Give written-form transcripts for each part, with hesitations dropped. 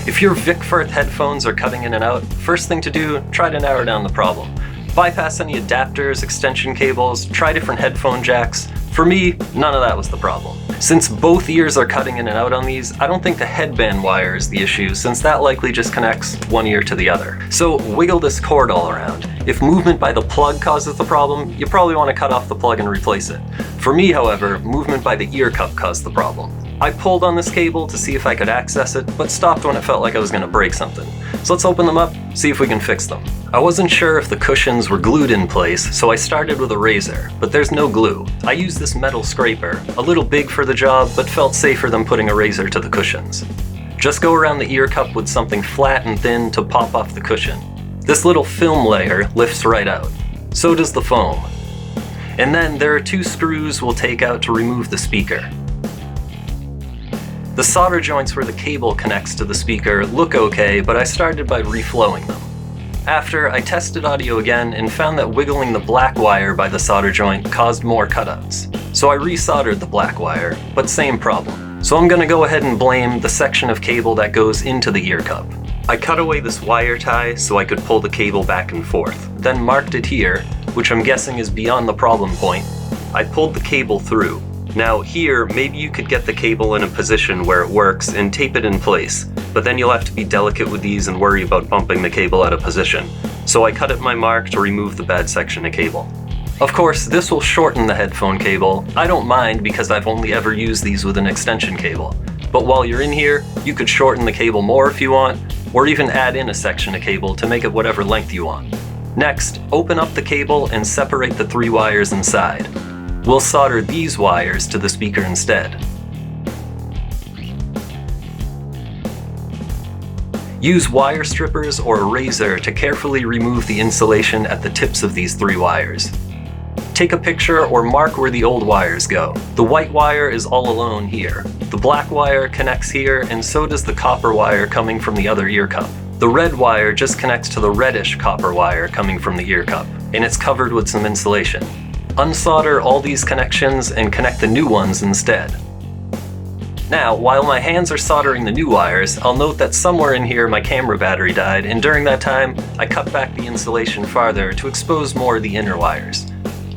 If your Vic Firth headphones are cutting in and out, first thing to do, try to narrow down the problem. Bypass any adapters, extension cables, try different headphone jacks. For me, none of that was the problem. Since both ears are cutting in and out on these, I don't think the headband wire is the issue, since that likely just connects one ear to the other. So wiggle this cord all around. If movement by the plug causes the problem, you probably want to cut off the plug and replace it. For me, however, movement by the ear cup caused the problem. I pulled on this cable to see if I could access it, but stopped when it felt like I was going to break something. So let's open them up, see if we can fix them. I wasn't sure if the cushions were glued in place, so I started with a razor, but there's no glue. I used this metal scraper, a little big for the job, but felt safer than putting a razor to the cushions. Just go around the ear cup with something flat and thin to pop off the cushion. This little film layer lifts right out. So does the foam. And then there are 2 screws we'll take out to remove the speaker. The solder joints where the cable connects to the speaker look okay, but I started by reflowing them. After, I tested audio again and found that wiggling the black wire by the solder joint caused more cutouts. So I resoldered the black wire, but same problem. So I'm gonna go ahead and blame the section of cable that goes into the ear cup. I cut away this wire tie so I could pull the cable back and forth, then marked it here, which I'm guessing is beyond the problem point. I pulled the cable through. Now here, maybe you could get the cable in a position where it works and tape it in place, but then you'll have to be delicate with these and worry about bumping the cable out of position. So I cut at my mark to remove the bad section of cable. Of course, this will shorten the headphone cable. I don't mind because I've only ever used these with an extension cable. But while you're in here, you could shorten the cable more if you want, or even add in a section of cable to make it whatever length you want. Next, open up the cable and separate the 3 wires inside. We'll solder these wires to the speaker instead. Use wire strippers or a razor to carefully remove the insulation at the tips of these 3 wires. Take a picture or mark where the old wires go. The white wire is all alone here. The black wire connects here, and so does the copper wire coming from the other ear cup. The red wire just connects to the reddish copper wire coming from the ear cup, and it's covered with some insulation. Unsolder all these connections and connect the new ones instead. Now, while my hands are soldering the new wires, I'll note that somewhere in here my camera battery died, and during that time, I cut back the insulation farther to expose more of the inner wires.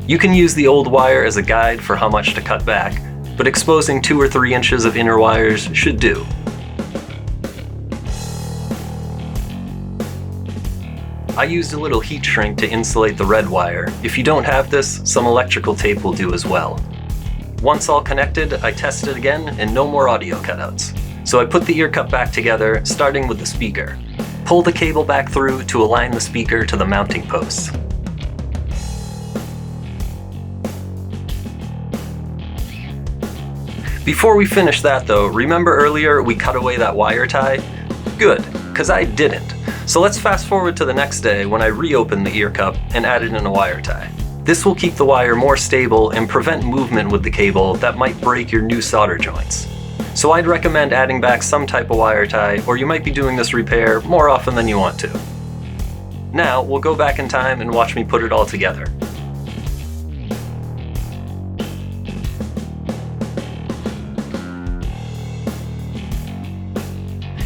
You can use the old wire as a guide for how much to cut back, but exposing 2 or 3 inches of inner wires should do. I used a little heat shrink to insulate the red wire. If you don't have this, some electrical tape will do as well. Once all connected, I tested again and no more audio cutouts. So I put the ear cup back together, starting with the speaker. Pull the cable back through to align the speaker to the mounting posts. Before we finish that though, remember earlier we cut away that wire tie? Good, because I didn't. So let's fast forward to the next day when I reopened the ear cup and added in a wire tie. This will keep the wire more stable and prevent movement with the cable that might break your new solder joints. So I'd recommend adding back some type of wire tie, or you might be doing this repair more often than you want to. Now we'll go back in time and watch me put it all together.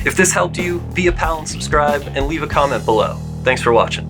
If this helped you, be a pal and subscribe, and leave a comment below. Thanks for watching.